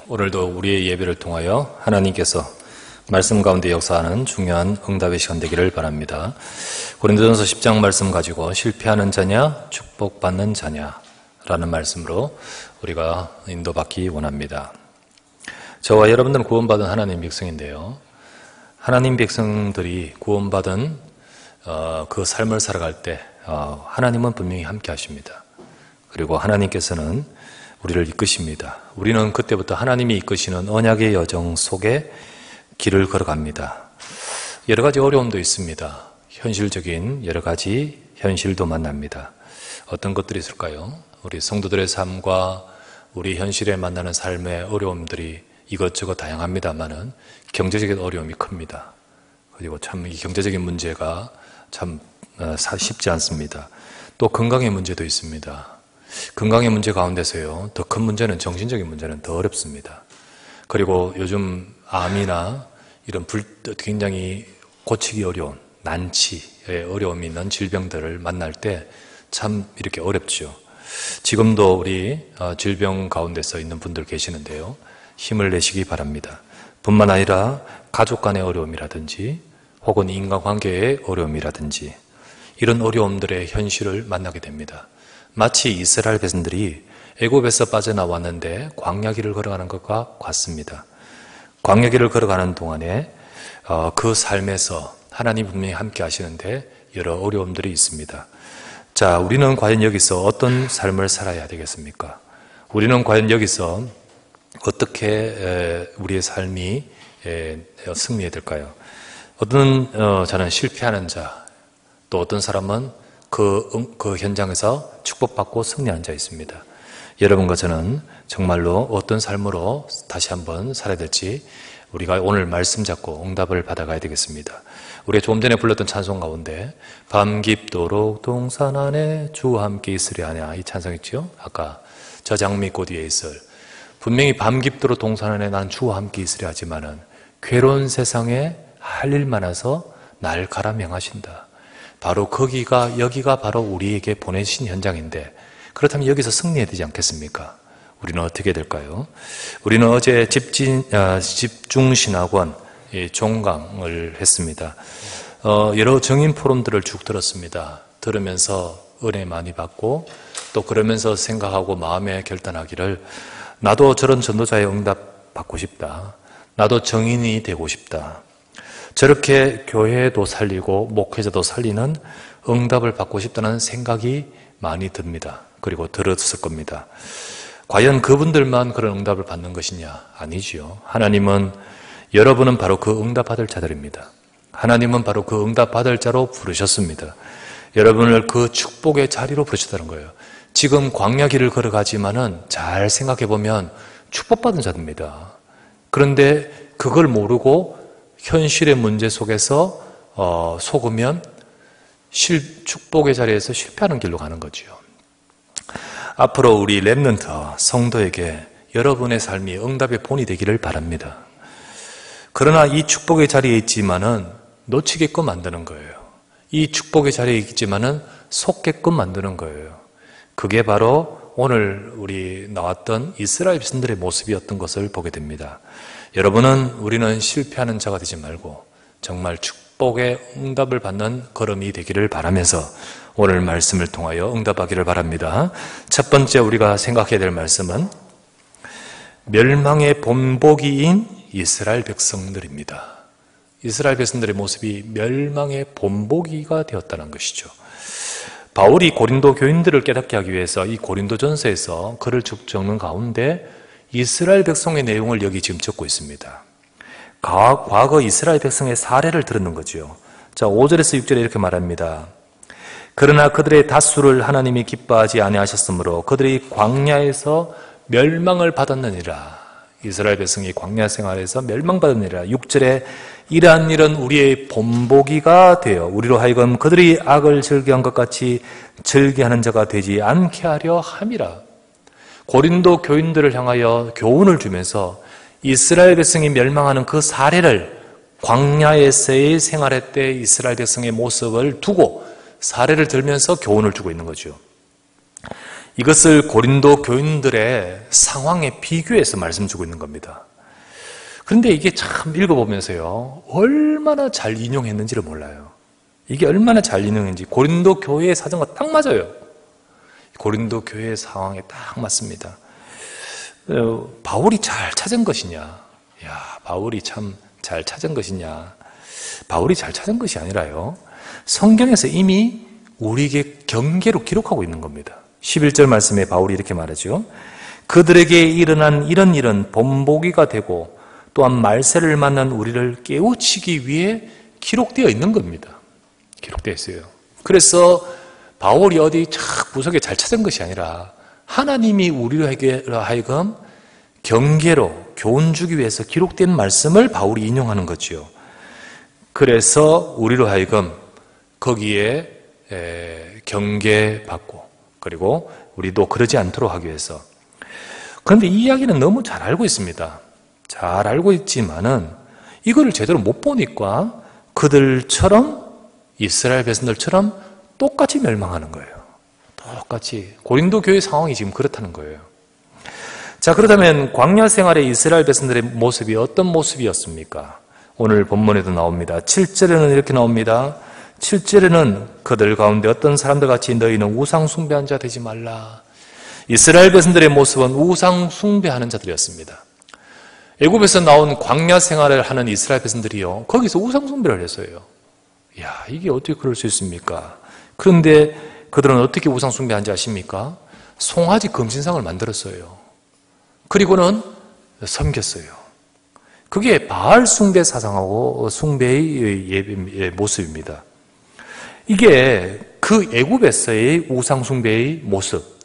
오늘도 우리의 예배를 통하여 하나님께서 말씀 가운데 역사하는 중요한 응답의 시간 되기를 바랍니다. 고린도전서 10장 말씀 가지고 실패하는 자냐 축복받는 자냐 라는 말씀으로 우리가 인도받기 원합니다. 저와 여러분들은 구원받은 하나님 백성인데요, 하나님 백성들이 구원받은 그 삶을 살아갈 때 하나님은 분명히 함께 하십니다. 그리고 하나님께서는 우리를 이끄십니다. 우리는 그때부터 하나님이 이끄시는 언약의 여정 속에 길을 걸어갑니다. 여러 가지 어려움도 있습니다. 현실적인 여러 가지 현실도 만납니다. 어떤 것들이 있을까요? 우리 성도들의 삶과 우리 현실에 만나는 삶의 어려움들이 이것저것 다양합니다만은 경제적인 어려움이 큽니다. 그리고 참 이 경제적인 문제가 참 쉽지 않습니다. 또 건강의 문제도 있습니다. 건강의 문제 가운데서요, 더 큰 문제는 정신적인 문제는 더 어렵습니다. 그리고 요즘 암이나 이런 굉장히 고치기 어려운 난치의 어려움이 있는 질병들을 만날 때 참 이렇게 어렵죠. 지금도 우리 질병 가운데서 있는 분들 계시는데요, 힘을 내시기 바랍니다. 뿐만 아니라 가족 간의 어려움이라든지 혹은 인간관계의 어려움이라든지 이런 어려움들의 현실을 만나게 됩니다. 마치 이스라엘 백성들이 애굽에서 빠져나왔는데 광야길을 걸어가는 것과 같습니다. 광야길을 걸어가는 동안에 그 삶에서 하나님 분명히 함께 하시는데 여러 어려움들이 있습니다. 자, 우리는 과연 여기서 어떤 삶을 살아야 되겠습니까? 우리는 과연 여기서 어떻게 우리의 삶이 승리해야 될까요? 어떤 자는 실패하는 자, 또 어떤 사람은 그 현장에서 축복받고 승리하는 자 있습니다. 여러분과 저는 정말로 어떤 삶으로 다시 한번 살아야 될지 우리가 오늘 말씀 잡고 응답을 받아가야 되겠습니다. 우리가 조금 전에 불렀던 찬송 가운데 밤 깊도록 동산 안에 주와 함께 있으려 하냐, 이 찬송 있죠? 아까 저 장미꽃 위에 있을, 분명히 밤 깊도록 동산 안에 난 주와 함께 있으려 하지만은 괴로운 세상에 할 일 많아서 날 가라 명하신다. 바로 여기가 바로 우리에게 보내신 현장인데, 그렇다면 여기서 승리해야 되지 않겠습니까? 우리는 어떻게 될까요? 우리는 어제 집중신학원 종강을 했습니다. 여러 정인 포럼들을 쭉 들었습니다. 들으면서 은혜 많이 받고, 또 그러면서 생각하고 마음에 결단하기를, 나도 저런 전도자의 응답 받고 싶다. 나도 정인이 되고 싶다. 저렇게 교회도 살리고 목회자도 살리는 응답을 받고 싶다는 생각이 많이 듭니다. 그리고 들었을 겁니다. 과연 그분들만 그런 응답을 받는 것이냐? 아니지요. 하나님은, 여러분은 바로 그 응답 받을 자들입니다. 하나님은 바로 그 응답 받을 자로 부르셨습니다. 여러분을 그 축복의 자리로 부르셨다는 거예요. 지금 광야길을 걸어가지만은 잘 생각해 보면 축복받은 자입니다. 그런데 그걸 모르고 현실의 문제 속에서 속으면 축복의 자리에서 실패하는 길로 가는 거죠. 앞으로 우리 렘넌트 성도에게 여러분의 삶이 응답의 본이 되기를 바랍니다. 그러나 이 축복의 자리에 있지만은 놓치게끔 만드는 거예요. 이 축복의 자리에 있지만은 속게끔 만드는 거예요. 그게 바로 오늘 우리 나왔던 이스라엘 백성들의 모습이었던 것을 보게 됩니다. 우리는 실패하는 자가 되지 말고 정말 축복의 응답을 받는 걸음이 되기를 바라면서 오늘 말씀을 통하여 응답하기를 바랍니다. 첫 번째 우리가 생각해야 될 말씀은 멸망의 본보기인 이스라엘 백성들입니다. 이스라엘 백성들의 모습이 멸망의 본보기가 되었다는 것이죠. 바울이 고린도 교인들을 깨닫게 하기 위해서 이 고린도전서에서 글을 쭉 적는 가운데 이스라엘 백성의 내용을 여기 지금 적고 있습니다. 과거 이스라엘 백성의 사례를 들었는 거죠. 자, 5절에서 6절에 이렇게 말합니다. 그러나 그들의 다수를 하나님이 기뻐하지 아니하셨으므로 그들이 광야에서 멸망을 받았느니라. 이스라엘 백성이 광야 생활에서 멸망받았느니라. 6절에 이러한 일은 우리의 본보기가 되어 우리로 하여금 그들이 악을 즐겨한 것 같이 즐겨하는 자가 되지 않게 하려 함이라. 고린도 교인들을 향하여 교훈을 주면서 이스라엘 백성이 멸망하는 그 사례를, 광야에서의 생활할 때 이스라엘 백성의 모습을 두고 사례를 들면서 교훈을 주고 있는 거죠. 이것을 고린도 교인들의 상황에 비교해서 말씀 주고 있는 겁니다. 그런데 이게 참 읽어보면서요, 얼마나 잘 인용했는지를 몰라요. 이게 얼마나 잘 인용했는지. 고린도 교회의 사정과 딱 맞아요. 고린도 교회의 상황에 딱 맞습니다. 바울이 잘 찾은 것이냐? 야, 바울이 참 잘 찾은 것이냐? 바울이 잘 찾은 것이 아니라요, 성경에서 이미 우리에게 경계로 기록하고 있는 겁니다. 11절 말씀에 바울이 이렇게 말하죠. 그들에게 일어난 이런 일은 본보기가 되고 또한 말세를 만난 우리를 깨우치기 위해 기록되어 있는 겁니다. 기록되어 있어요. 그래서 바울이 어디 착 구석에 잘 찾은 것이 아니라 하나님이 우리로 하여금 경계로 교훈 주기 위해서 기록된 말씀을 바울이 인용하는 거지요. 그래서 우리로 하여금 거기에 경계받고, 그리고 우리도 그러지 않도록 하기 위해서. 그런데 이 이야기는 너무 잘 알고 있습니다. 잘 알고 있지만은 이거를 제대로 못 보니까 그들처럼, 이스라엘 백성들처럼 똑같이 멸망하는 거예요. 똑같이. 고린도 교회 상황이 지금 그렇다는 거예요. 자, 그렇다면 광야 생활의 이스라엘 백성들의 모습이 어떤 모습이었습니까? 오늘 본문에도 나옵니다. 7절에는 이렇게 나옵니다. 7절에는 그들 가운데 어떤 사람들 같이 너희는 우상 숭배한 자 되지 말라. 이스라엘 백성들의 모습은 우상 숭배하는 자들이었습니다. 애굽에서 나온 광야 생활을 하는 이스라엘 백성들이요, 거기서 우상 숭배를 했어요. 야, 이게 어떻게 그럴 수 있습니까? 그런데 그들은 어떻게 우상 숭배한지 아십니까? 송아지 금신상을 만들었어요. 그리고는 섬겼어요. 그게 바알 숭배 사상하고 숭배의 모습입니다. 이게 그 애굽에서의 우상 숭배의 모습,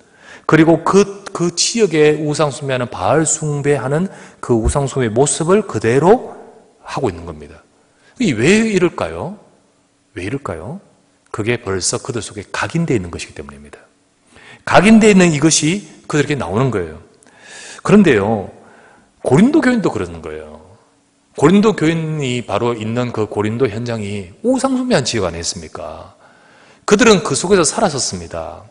그리고 그 지역에 우상 숭배하는 바알 숭배하는 그 우상 숭배의 모습을 그대로 하고 있는 겁니다. 이게 왜 이럴까요? 왜 이럴까요? 그게 벌써 그들 속에 각인되어 있는 것이기 때문입니다. 각인되어 있는 이것이 그들에게 나오는 거예요. 그런데요, 고린도 교인도 그러는 거예요. 고린도 교인이 바로 있는 그 고린도 현장이 우상숭배한 지역 아니었습니까? 그들은 그 속에서 살았었습니다.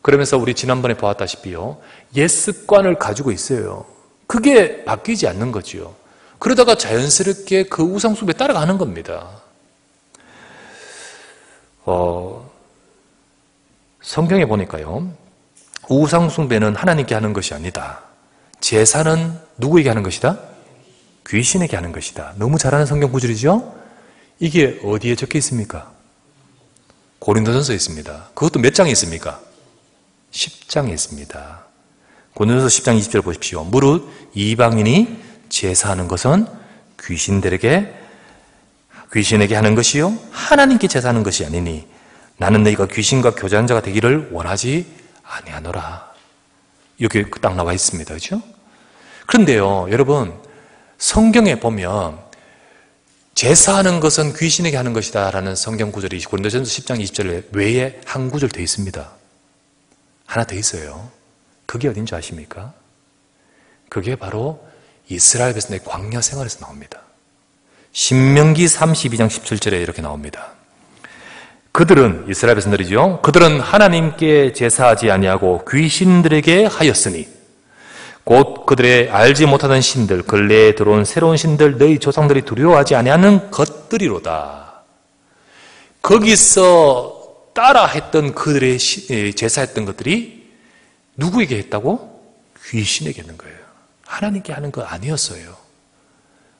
그러면서 우리 지난번에 보았다시피요, 옛 습관을 가지고 있어요. 그게 바뀌지 않는 거지요. 그러다가 자연스럽게 그 우상숭배에 따라가는 겁니다. 성경에 보니까요, 우상숭배는 하나님께 하는 것이 아니다. 제사는 누구에게 하는 것이다? 귀신에게 하는 것이다. 너무 잘 아는 성경 구절이죠? 이게 어디에 적혀 있습니까? 고린도전서에 있습니다. 그것도 몇 장에 있습니까? 10장에 있습니다. 고린도전서 10장 20절 보십시오. 무릇 이방인이 제사하는 것은 귀신에게 하는 것이요 하나님께 제사하는 것이 아니니 나는 너희가 귀신과 교제한 자가 되기를 원하지 아니하노라. 이렇게 딱 나와 있습니다. 그렇죠? 그런데요, 여러분, 성경에 보면 제사하는 것은 귀신에게 하는 것이다 라는 성경 구절이 고린도전서 10장 20절 외에 한 구절 더 있습니다. 하나 더 있어요. 그게 어딘지 아십니까? 그게 바로 이스라엘 백성의 광야 생활에서 나옵니다. 신명기 32장 17절에 이렇게 나옵니다. 그들은, 이스라엘 백성들이죠, 그들은 하나님께 제사하지 아니하고 귀신들에게 하였으니 곧 그들의 알지 못하던 신들, 근래에 들어온 새로운 신들, 너희 조상들이 두려워하지 아니하는 것들이로다. 거기서 따라했던 그들의 제사했던 것들이 누구에게 했다고? 귀신에게 했는 거예요. 하나님께 하는 거 아니었어요.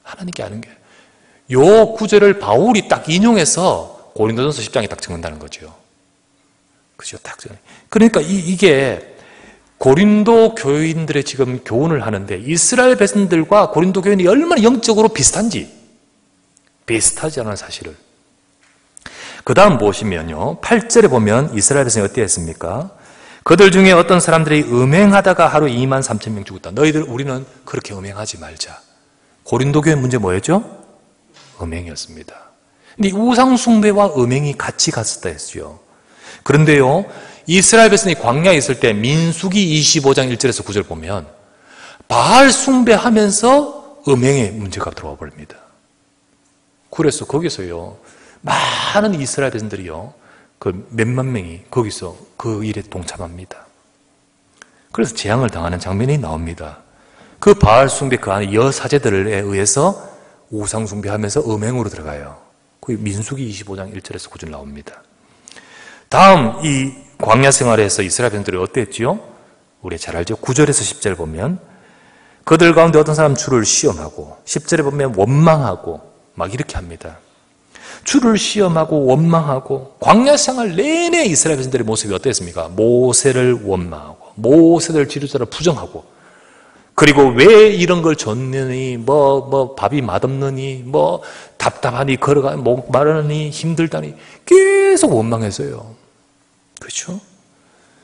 하나님께 하는 게. 요 구절을 바울이 딱 인용해서 고린도전서 10장에 딱 적는다는 거죠. 그죠? 딱 적어요. 그러니까 이게 고린도 교인들의 지금 교훈을 하는데 이스라엘 백성들과 고린도 교인이 얼마나 영적으로 비슷한지, 비슷하지 않은 사실을. 그 다음 보시면요, 8절에 보면 이스라엘 백성이 어떻게 했습니까? 그들 중에 어떤 사람들이 음행하다가 하루 23,000명 죽었다. 우리는 그렇게 음행하지 말자. 고린도 교회 문제 뭐였죠? 음행이었습니다. 근데 우상숭배와 음행이 같이 갔었다 했어요. 그런데요, 이스라엘 백성이 광야에 있을 때 민수기 25장 1절에서 9절 보면 바알 숭배하면서 음행의 문제가 들어와 버립니다. 그래서 거기서요, 많은 이스라엘 백성들이요, 그 몇만 명이 거기서 그 일에 동참합니다. 그래서 재앙을 당하는 장면이 나옵니다. 그 바알 숭배 그 안에 여사제들에 의해서 우상 숭배하면서 음행으로 들어가요. 그 민수기 25장 1절에서 9절 나옵니다. 다음 이 광야 생활에서 이스라엘 백성들이 어땠지요? 우리 잘 알죠? 9절에서 10절 보면 그들 가운데 어떤 사람 주를 시험하고 10절에 보면 원망하고 막 이렇게 합니다. 주를 시험하고 원망하고 광야 생활 내내 이스라엘 백성들의 모습이 어땠습니까? 모세를 원망하고 모세를 지도자를 부정하고 그리고 왜 이런 걸 줬느니 밥이 맛없느니 답답하니 걸어가 목 마르니 힘들다니 계속 원망했어요. 그렇죠?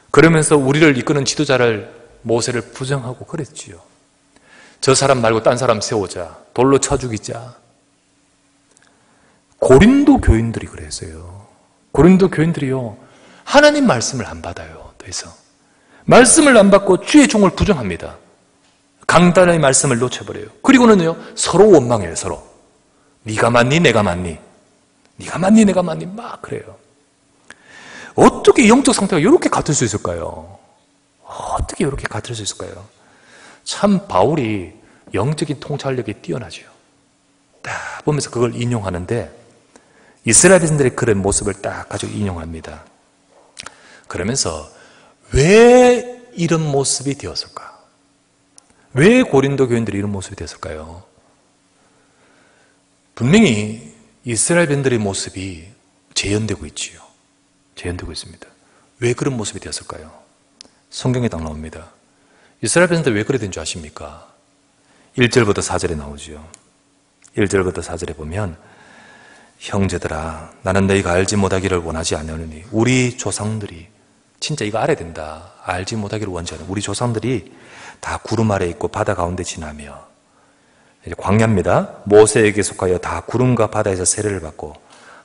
그러면서 우리를 이끄는 지도자를 모세를 부정하고 그랬지요. 저 사람 말고 딴 사람 세우자. 돌로 쳐 죽이자. 고린도 교인들이 그랬어요. 고린도 교인들이요. 하나님 말씀을 안 받아요. 더 이상. 말씀을 안 받고 주의 종을 부정합니다. 강단의 말씀을 놓쳐버려요. 그리고는요. 서로 원망해요. 서로. 네가 맞니? 내가 맞니? 네가 맞니? 내가 맞니? 막 그래요. 어떻게 영적 상태가 이렇게 같을 수 있을까요? 어떻게 이렇게 같을 수 있을까요? 참 바울이 영적인 통찰력이 뛰어나죠. 딱 보면서 그걸 인용하는데 이스라엘 백성들의 그런 모습을 딱 가지고 인용합니다. 그러면서 왜 이런 모습이 되었을까? 왜 고린도 교인들이 이런 모습이 되었을까요? 분명히 이스라엘 백성들의 모습이 재현되고 있지요. 재현되고 있습니다. 왜 그런 모습이 되었을까요? 성경에 딱 나옵니다. 이스라엘 백성들 왜 그래 된 줄 아십니까? 1절부터 4절에 나오죠. 1절부터 4절에 보면 형제들아 나는 너희가 알지 못하기를 원하지 않으니 우리 조상들이 진짜 이거 알아야 된다. 알지 못하기를 원하지 않으니 우리 조상들이 다 구름 아래 있고 바다 가운데 지나며 이제 광야입니다. 모세에게 속하여 다 구름과 바다에서 세례를 받고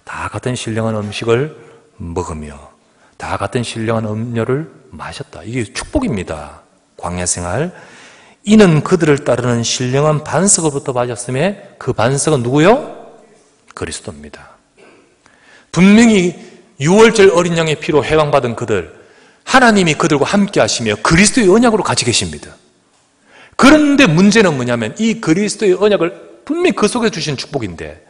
다 같은 신령한 음식을 먹으며 다 같은 신령한 음료를 마셨다. 이게 축복입니다. 광야 생활. 이는 그들을 따르는 신령한 반석으로부터 맞았음에 그 반석은 누구요? 그리스도입니다. 분명히 6월절 어린 양의 피로 해방받은 그들, 하나님이 그들과 함께 하시며 그리스도의 언약으로 같이 계십니다. 그런데 문제는 뭐냐면 이 그리스도의 언약을 분명히 그 속에 주신 축복인데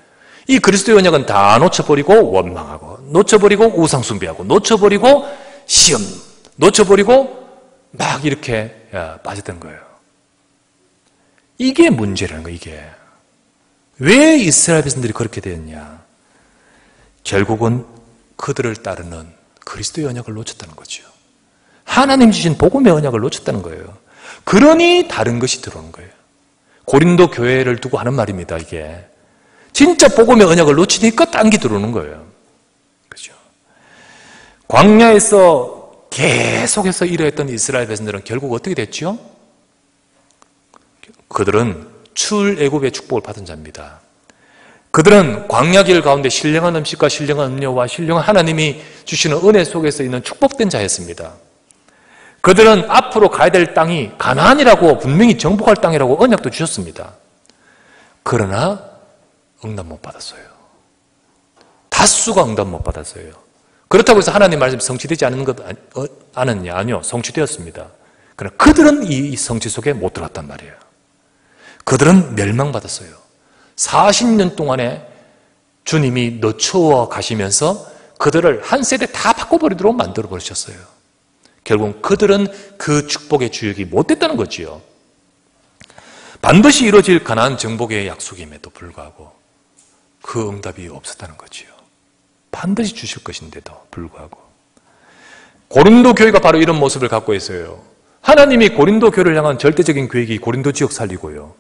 이 그리스도의 언약은 다 놓쳐버리고 원망하고 놓쳐버리고 우상숭배하고 놓쳐버리고 시험 놓쳐버리고 막 이렇게 빠졌던 거예요. 이게 문제라는 거예요. 이게 왜 이스라엘 백성들이 그렇게 되었냐? 결국은 그들을 따르는 그리스도의 언약을 놓쳤다는 거죠. 하나님 주신 복음의 언약을 놓쳤다는 거예요. 그러니 다른 것이 들어오는 거예요. 고린도 교회를 두고 하는 말입니다. 이게 진짜 복음의 언약을 놓치니까 딴 게 들어오는 거예요. 그렇죠? 광야에서 계속해서 이러했던 이스라엘 백성들은 결국 어떻게 됐죠? 그들은 출애굽의 축복을 받은 자입니다. 그들은 광야길 가운데 신령한 음식과 신령한 음료와 신령한 하나님이 주시는 은혜 속에서 있는 축복된 자였습니다. 그들은 앞으로 가야 될 땅이 가나안이라고 분명히 정복할 땅이라고 언약도 주셨습니다. 그러나 응답 못 받았어요. 다수가 응답 못 받았어요. 그렇다고 해서 하나님 말씀이 성취되지 않은 것 아느냐? 아니요. 성취되었습니다. 그러나 그들은 이 성취 속에 못 들어갔단 말이에요. 그들은 멸망받았어요. 40년 동안에 주님이 늦추어 가시면서 그들을 한 세대 다 바꿔버리도록 만들어 버리셨어요. 결국 그들은 그 축복의 주역이 못 됐다는 거지요. 반드시 이루어질 가나안 정복의 약속임에도 불구하고 그 응답이 없었다는 거지요. 반드시 주실 것인데도 불구하고 고린도 교회가 바로 이런 모습을 갖고 있어요. 하나님이 고린도 교회를 향한 절대적인 계획이 고린도 지역 살리고요.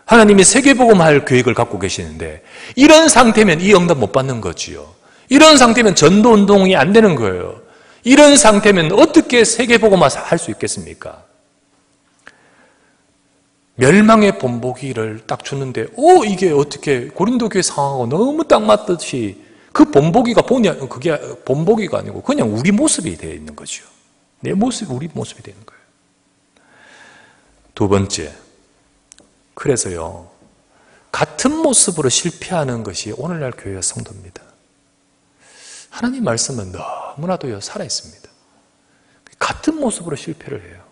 하나님이 세계복음할 계획을 갖고 계시는데 이런 상태면 이 응답 못 받는 거지요. 이런 상태면 전도운동이 안 되는 거예요. 이런 상태면 어떻게 세계복음화 할 수 있겠습니까? 멸망의 본보기를 딱 줬는데 이게 어떻게 고린도 교회 상황하고 너무 딱 맞듯이 그 본보기가 그게 본보기가 아니고 그냥 우리 모습이 되어 있는 거죠. 내 모습이 우리 모습이 되는 거예요. 두 번째, 그래서요 같은 모습으로 실패하는 것이 오늘날 교회와 성도입니다. 하나님 말씀은 너무나도요 살아있습니다. 같은 모습으로 실패를 해요.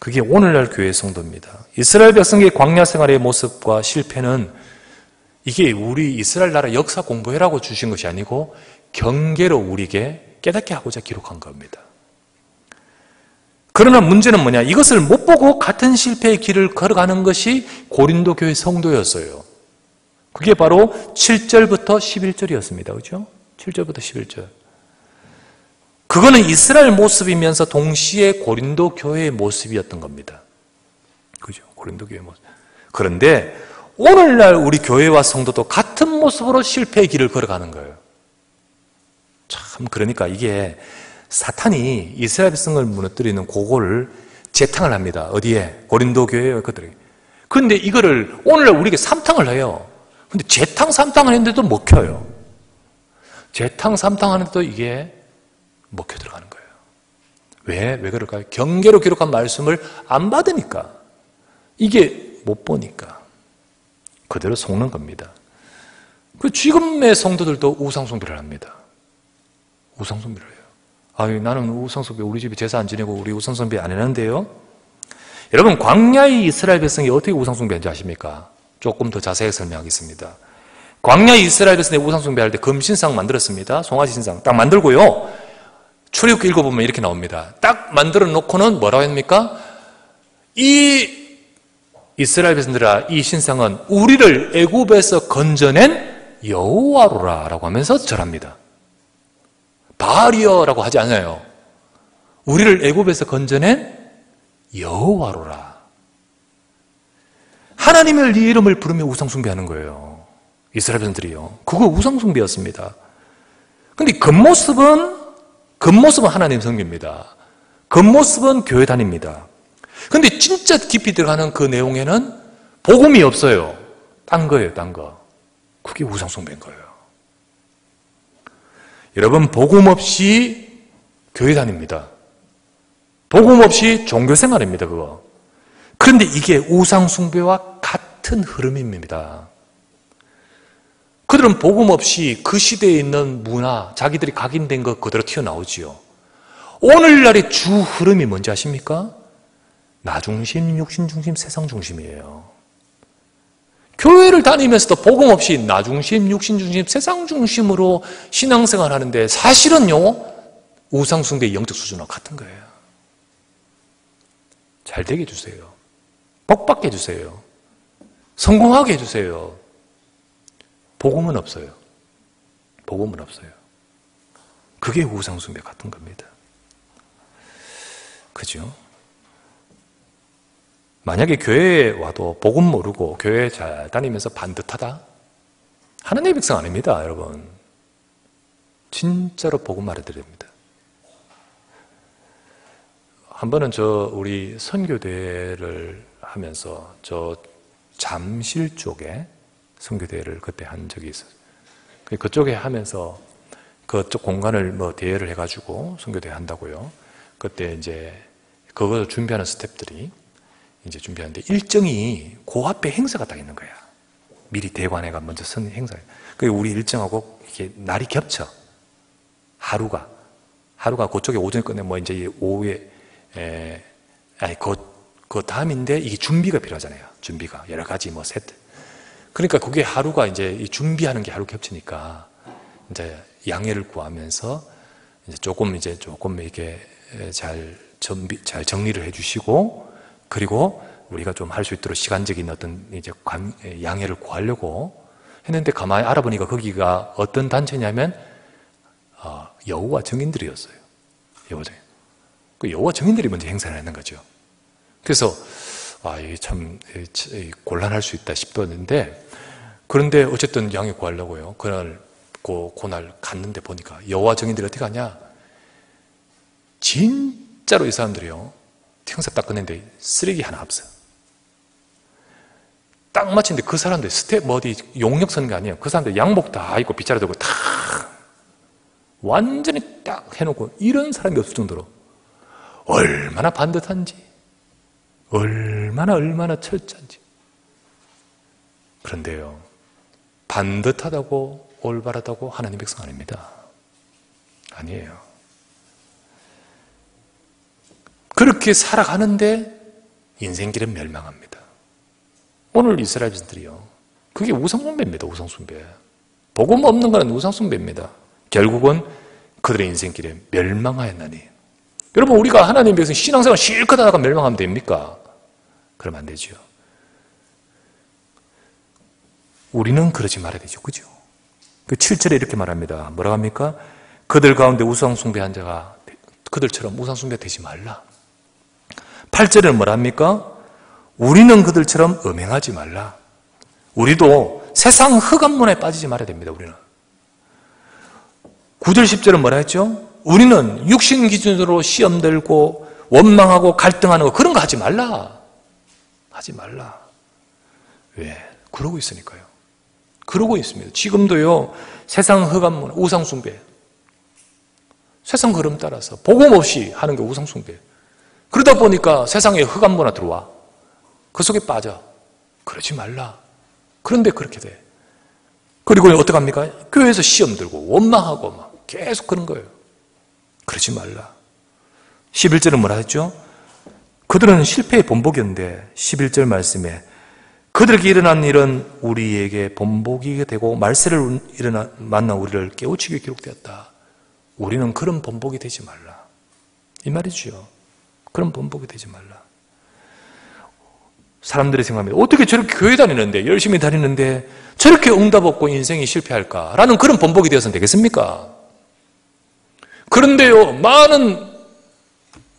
그게 오늘날 교회 성도입니다. 이스라엘 백성의 광야 생활의 모습과 실패는 이게 우리 이스라엘 나라 역사 공부해라고 주신 것이 아니고 경계로 우리에게 깨닫게 하고자 기록한 겁니다. 그러나 문제는 뭐냐? 이것을 못 보고 같은 실패의 길을 걸어가는 것이 고린도 교회 성도였어요. 그게 바로 7절부터 11절이었습니다. 그렇죠? 7절부터 11절. 그거는 이스라엘 모습이면서 동시에 고린도 교회의 모습이었던 겁니다. 그죠? 고린도 교회 모습. 그런데 오늘날 우리 교회와 성도도 같은 모습으로 실패의 길을 걸어가는 거예요. 참, 그러니까 이게 사탄이 이스라엘 백성을 무너뜨리는 그거를 재탕을 합니다. 어디에? 고린도 교회에 그들에게. 그런데 이거를 오늘날 우리에게 삼탕을 해요. 근데 재탕, 삼탕을 했는데도 먹혀요. 재탕, 삼탕하는데도 이게 먹혀 들어가는 거예요. 왜 그럴까요? 경계로 기록한 말씀을 안 받으니까. 이게 못 보니까. 그대로 속는 겁니다. 그 지금의 성도들도 우상숭배를 합니다. 우상숭배를 해요. 나는 우상숭배, 우리 집에 제사 안 지내고 우리 우상숭배 안 했는데요. 여러분, 광야의 이스라엘 백성이 어떻게 우상숭배한지 아십니까? 조금 더 자세히 설명하겠습니다. 광야의 이스라엘 백성이 우상숭배할 때 금신상 만들었습니다. 송아지 신상 딱 만들고요. 출애굽기 읽어보면 이렇게 나옵니다. 딱 만들어 놓고는 뭐라고 합니까? 이 이스라엘 백성들아, 이 신상은 우리를 애굽에서 건져낸 여호와로라 라고 하면서 절합니다. 바알이여라고 하지 않아요. 우리를 애굽에서 건져낸 여호와로라. 하나님을 네 이름을 부르며 우상숭배하는 거예요. 이스라엘 백성들이요. 그거 우상숭배였습니다. 근데 겉모습은 하나님 성교입니다. 겉모습은 교회 다닙니다. 근데 진짜 깊이 들어가는 그 내용에는 복음이 없어요. 딴 거예요, 딴 거. 그게 우상숭배인 거예요. 여러분, 복음 없이 교회 다닙니다. 복음 없이 종교생활입니다, 그거. 그런데 이게 우상숭배와 같은 흐름입니다. 그들은 복음 없이 그 시대에 있는 문화, 자기들이 각인된 것 그대로 튀어나오지요. 오늘날의 주 흐름이 뭔지 아십니까? 나 중심, 육신 중심, 세상 중심이에요. 교회를 다니면서도 복음 없이 나 중심, 육신 중심, 세상 중심으로 신앙생활 하는데 사실은요, 우상숭배의 영적 수준과 같은 거예요. 잘 되게 해주세요. 복받게 해주세요. 성공하게 해주세요. 복음은 없어요. 복음은 없어요. 그게 우상숭배 같은 겁니다. 그죠? 만약에 교회에 와도 복음 모르고 교회 잘 다니면서 반듯하다? 하나님의 백성 아닙니다, 여러분. 진짜로 복음 말해드려야 됩니다. 한 번은 우리 선교대회를 하면서 잠실 쪽에 선교대회를 그때 한 적이 있어요. 그쪽에 하면서 그쪽 공간을 대회를 해가지고 선교대회 한다고요. 그때 이제 그거 준비하는 스태프들이 이제 준비하는데 일정이 그 앞에 행사가 딱 있는 거야. 미리 대관회가 먼저 선 행사. 우리 일정하고 이게 날이 겹쳐. 하루가 그쪽에 오전에 끝내 이제 오후에 그 다음인데 이게 준비가 필요하잖아요. 준비가 여러 가지 세트. 그러니까 그게 하루가 이제 준비하는 게 하루 겹치니까 이제 양해를 구하면서 이제 조금 이렇게 잘 정리를 해주시고, 그리고 우리가 좀 할 수 있도록 시간적인 어떤 이제 양해를 구하려고 했는데 가만히 알아보니까 거기가 어떤 단체냐면 여호와 증인들이었어요. 여호와 증인. 그 여호와 증인들이 먼저 행사를 하는 거죠. 그래서 이게 참 곤란할 수 있다 싶었는데, 그런데 어쨌든 양해 구하려고요. 그날 갔는데 보니까 여호와 증인들이 어떻게 하냐? 진짜로 이 사람들이요, 행사 딱 끝냈는데 쓰레기 하나 없어요. 딱 마치는데 그 사람들 어디 용역 서는 게 아니에요. 그 사람들 양복 다 입고 빗자루 들고 다 완전히 딱 해놓고 이런 사람이 없을 정도로 얼마나 반듯한지, 얼마나 철저한지. 그런데요, 반듯하다고 올바르다고 하나님 백성 아닙니다. 아니에요. 그렇게 살아가는데 인생길은 멸망합니다. 오늘 이스라엘 백성들이요, 그게 우상숭배입니다. 우상숭배. 복음 없는 것은 우상숭배입니다. 결국은 그들의 인생길에 멸망하였나니. 여러분, 우리가 하나님 백성 신앙생활 실컷 하다가 멸망하면 됩니까? 그러면 안 되죠. 우리는 그러지 말아야 되죠. 그죠? 그 7절에 이렇게 말합니다. 뭐라고 합니까? 그들 가운데 우상숭배한 자가 그들처럼 우상숭배 되지 말라. 8절에는 뭐라 합니까? 우리는 그들처럼 음행하지 말라. 우리도 세상 흑암문화에 빠지지 말아야 됩니다. 우리는. 9절 10절은 뭐라 했죠? 우리는 육신 기준으로 시험 들고 원망하고 갈등하는 거, 그런 거 하지 말라. 하지 말라. 왜? 그러고 있으니까요. 그러고 있습니다. 지금도요, 세상 흑암문화, 우상숭배, 세상 흐름 따라서 복음 없이 하는 게 우상숭배. 그러다 보니까 세상에 흑암문화 들어와. 그 속에 빠져. 그러지 말라. 그런데 그렇게 돼. 그리고 어떻게 합니까? 교회에서 시험 들고 원망하고 막 계속 그런 거예요. 그러지 말라. 11절은 뭐라 했죠? 그들은 실패의 본보기였는데 11절 말씀에 그들에게 일어난 일은 우리에게 본보기가 되고 말세를 만나 우리를 깨우치게 기록되었다. 우리는 그런 본보기 되지 말라. 이 말이죠. 그런 본보기 되지 말라. 사람들이 생각합니다. 어떻게 저렇게 교회 다니는데, 열심히 다니는데 저렇게 응답 없고 인생이 실패할까라는 그런 본보기 되어서는 되겠습니까? 그런데요, 많은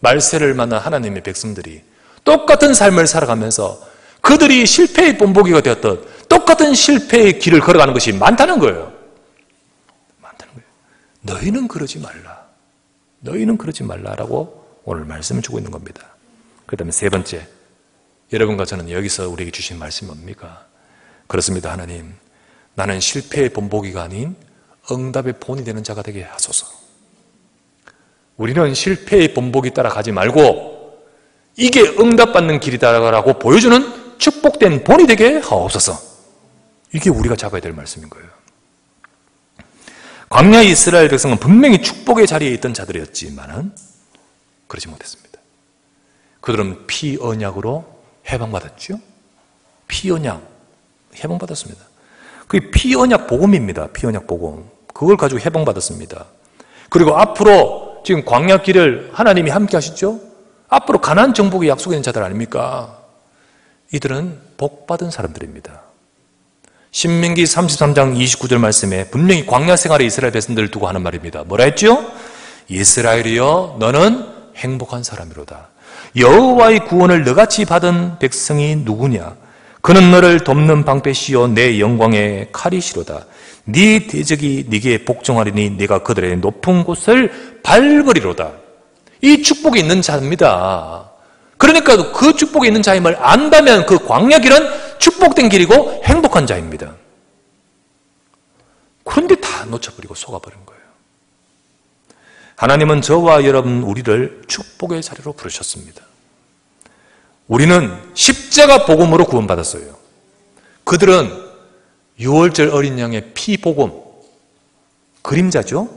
말세를 만난 하나님의 백성들이 똑같은 삶을 살아가면서 그들이 실패의 본보기가 되었던 똑같은 실패의 길을 걸어가는 것이 많다는 거예요. 많다는 거예요. 너희는 그러지 말라. 너희는 그러지 말라라고 오늘 말씀을 주고 있는 겁니다. 그 다음에 세 번째, 여러분과 저는 여기서 우리에게 주신 말씀이 뭡니까? 그렇습니다. 하나님, 나는 실패의 본보기가 아닌 응답의 본이 되는 자가 되게 하소서. 우리는 실패의 본보기 따라가지 말고 이게 응답받는 길이다라고 보여주는 축복된 본이 되게 하옵소서. 이게 우리가 잡아야 될 말씀인 거예요. 광야 이스라엘 백성은 분명히 축복의 자리에 있던 자들이었지만은 그러지 못했습니다. 그들은 피언약으로 해방받았죠. 피언약 해방받았습니다. 그게 피언약 복음입니다. 피언약 복음. 그걸 가지고 해방받았습니다. 그리고 앞으로 지금 광야 길을 하나님이 함께 하시죠. 앞으로 가나안 정복의 약속이 있는 자들 아닙니까? 이들은 복받은 사람들입니다. 신명기 33장 29절 말씀에 분명히 광야 생활의 이스라엘 백성들을 두고 하는 말입니다. 뭐라 했죠? 이스라엘이여 너는 행복한 사람이로다. 여호와의 구원을 너같이 받은 백성이 누구냐? 그는 너를 돕는 방패시요 내 영광의 칼이시로다. 네 대적이 네게 복종하리니 네가 그들의 높은 곳을 밟으리로다. 이 축복이 있는 자입니다. 그러니까 그 축복이 있는 자임을 안다면 그 광야 길은 축복된 길이고 행복한 자입니다. 그런데 다 놓쳐버리고 속아버린 거예요. 하나님은 저와 여러분 우리를 축복의 자리로 부르셨습니다. 우리는 십자가 복음으로 구원받았어요. 그들은 6월절 어린 양의 피복음, 그림자죠.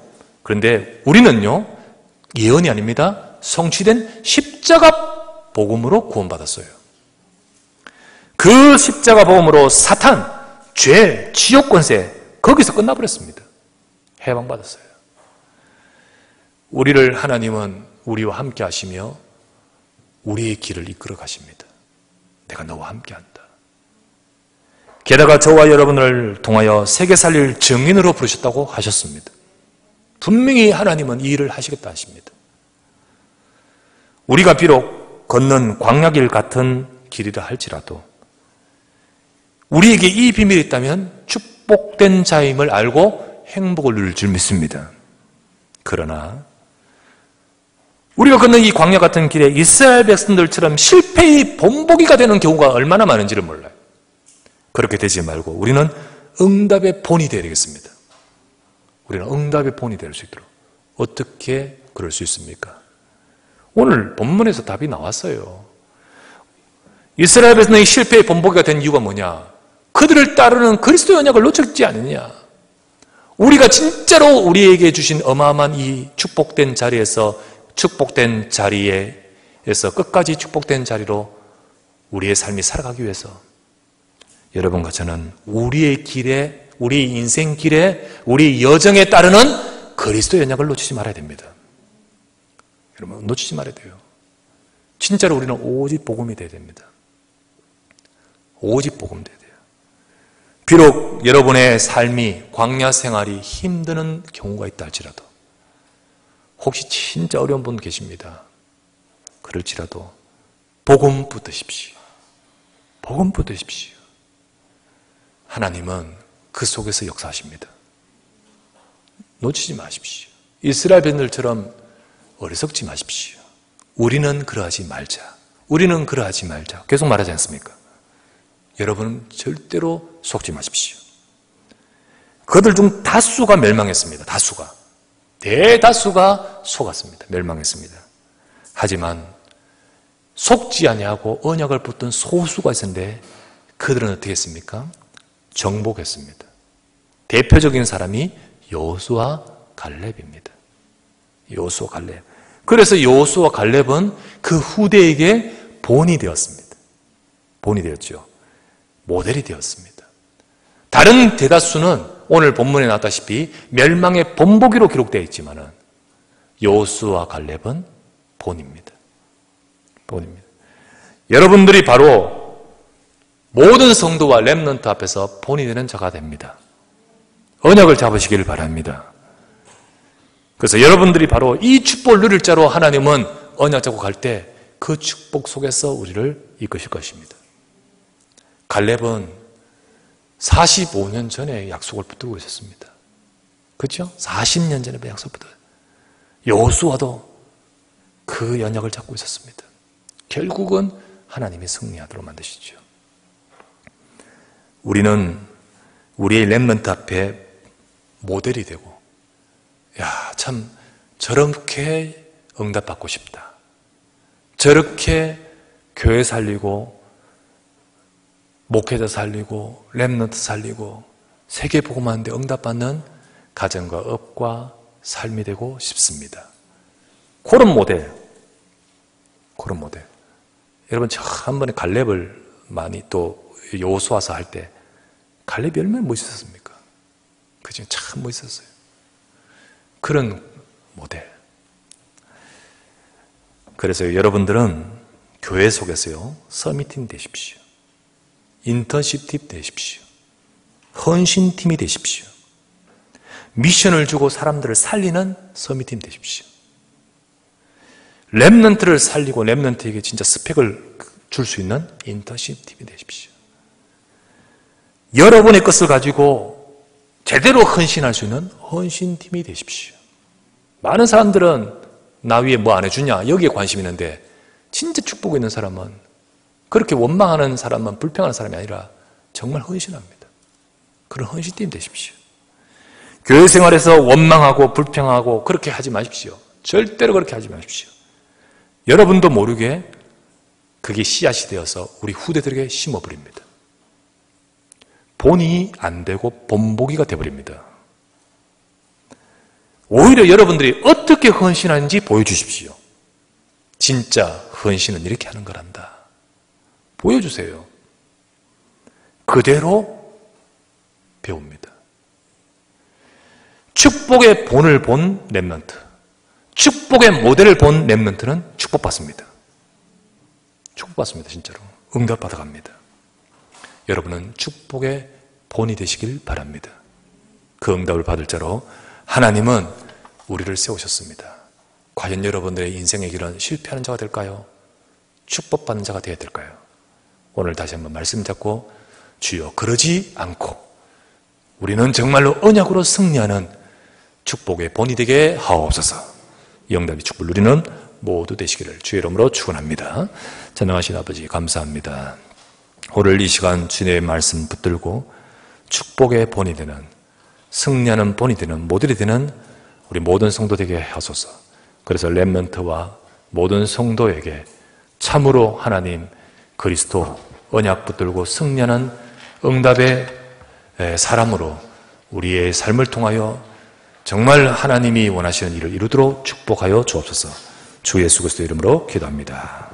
그런데 우리는요, 예언이 아닙니다. 성취된 십자가 복음으로 구원받았어요. 그 십자가 복음으로 사탄, 죄, 지옥 권세 거기서 끝나버렸습니다. 해방받았어요. 우리를 하나님은 우리와 함께 하시며 우리의 길을 이끌어 가십니다. 내가 너와 함께 한다. 게다가 저와 여러분을 통하여 세계 살릴 증인으로 부르셨다고 하셨습니다. 분명히 하나님은 이 일을 하시겠다 하십니다. 우리가 비록 걷는 광야길 같은 길이라 할지라도 우리에게 이 비밀이 있다면 축복된 자임을 알고 행복을 누릴 줄 믿습니다. 그러나 우리가 걷는 이 광야 같은 길에 이스라엘 백성들처럼 실패의 본보기가 되는 경우가 얼마나 많은지를 몰라요. 그렇게 되지 말고 우리는 응답의 본이 되어야 되겠습니다. 우리는 응답의 본이 될 수 있도록 어떻게 그럴 수 있습니까? 오늘 본문에서 답이 나왔어요. 이스라엘 백성의 실패의 본보기가 된 이유가 뭐냐? 그들을 따르는 그리스도 언약을 놓쳤지 않느냐? 우리가 진짜로 우리에게 주신 어마어마한 이 축복된 자리에서 끝까지 축복된 자리로 우리의 삶이 살아가기 위해서 여러분과 저는 우리의 길에, 우리 인생 길에, 우리 여정에 따르는 그리스도의 언약을 놓치지 말아야 됩니다. 여러분, 놓치지 말아야 돼요. 진짜로 우리는 오직 복음이 되어야 됩니다. 오직 복음 되어야 돼요. 비록 여러분의 삶이, 광야 생활이 힘드는 경우가 있다 할지라도, 혹시 진짜 어려운 분 계십니다. 그럴지라도 복음 붙드십시오. 복음 붙드십시오. 하나님은 그 속에서 역사하십니다. 놓치지 마십시오. 이스라엘 백성들처럼 어리석지 마십시오. 우리는 그러하지 말자. 우리는 그러하지 말자. 계속 말하지 않습니까? 여러분은 절대로 속지 마십시오. 그들 중 다수가 멸망했습니다. 다수가. 대다수가 속았습니다. 멸망했습니다. 하지만 속지 아니하고 언약을 붙든 소수가 있었는데 그들은 어떻게 했습니까? 정복했습니다. 대표적인 사람이 여호수아 갈렙입니다. 여호수아 갈렙. 그래서 여호수아 갈렙은 그 후대에게 본이 되었습니다. 본이 되었죠. 모델이 되었습니다. 다른 대다수는 오늘 본문에 나왔다시피 멸망의 본보기로 기록되어 있지만은 여호수아 갈렙은 본입니다. 본입니다. 여러분들이 바로 모든 성도와 렘넌트 앞에서 본이 되는 자가 됩니다. 언약을 잡으시길 바랍니다. 그래서 여러분들이 바로 이 축복을 누릴 자로 하나님은 언약 잡고 갈 때 그 축복 속에서 우리를 이끄실 것입니다. 갈렙은 45년 전에 약속을 붙들고 있었습니다. 그렇죠? 40년 전에 약속을 붙들고 여호수아도 그 언약을 잡고 있었습니다. 결국은 하나님이 승리하도록 만드시죠. 우리는 우리의 렘넌트 앞에 모델이 되고, 야, 참 저렇게 응답받고 싶다. 저렇게 교회 살리고 목회자 살리고 렘넌트 살리고 세계 복음하는데 응답받는 가정과 업과 삶이 되고 싶습니다. 그런 모델. 여러분, 저 한 번에 갈렙을 많이 또 여호수아서 할 때 갈렙이 얼마나 멋있었습니까? 그죠? 참 멋있었어요. 그런 모델. 그래서 여러분들은 교회 속에서요, 서밋팀 되십시오. 인턴십 팀 되십시오. 헌신팀이 되십시오. 미션을 주고 사람들을 살리는 서밋팀 되십시오. 렘넌트를 살리고 렘넌트에게 진짜 스펙을 줄 수 있는 인턴십 팀이 되십시오. 여러분의 것을 가지고 제대로 헌신할 수 있는 헌신팀이 되십시오. 많은 사람들은 나 위에 뭐 안 해주냐 여기에 관심이 있는데 진짜 축복 있는 사람은 그렇게 원망하는 사람만 불평하는 사람이 아니라 정말 헌신합니다. 그런 헌신팀이 되십시오. 교회 생활에서 원망하고 불평하고 그렇게 하지 마십시오. 절대로 그렇게 하지 마십시오. 여러분도 모르게 그게 씨앗이 되어서 우리 후대들에게 심어버립니다. 본이 안 되고 본보기가 되어버립니다. 오히려 여러분들이 어떻게 헌신하는지 보여주십시오. 진짜 헌신은 이렇게 하는 거란다. 보여주세요. 그대로 배웁니다. 축복의 본을 본 렘넌트, 축복의 모델을 본 렘넌트는 축복받습니다. 축복받습니다. 진짜로. 응답받아갑니다. 여러분은 축복의 본이 되시길 바랍니다. 그 응답을 받을 자로 하나님은 우리를 세우셨습니다. 과연 여러분들의 인생의 길은 실패하는 자가 될까요? 축복받는 자가 되어야 될까요? 오늘 다시 한번 말씀 잡고 주여 그러지 않고 우리는 정말로 언약으로 승리하는 축복의 본이 되게 하옵소서. 영답의 축복을 누리는 모두 되시기를 주의 이름으로 축원합니다. 전능하신 아버지 감사합니다. 오늘 이 시간 주님의 말씀 붙들고 축복의 본이 되는, 승리하는 본이 되는, 모델이 되는 우리 모든 성도 되게 하소서. 그래서 렘넌트와 모든 성도에게 참으로 하나님 그리스도 언약 붙들고 승리하는 응답의 사람으로 우리의 삶을 통하여 정말 하나님이 원하시는 일을 이루도록 축복하여 주옵소서. 주 예수 그리스도의 이름으로 기도합니다.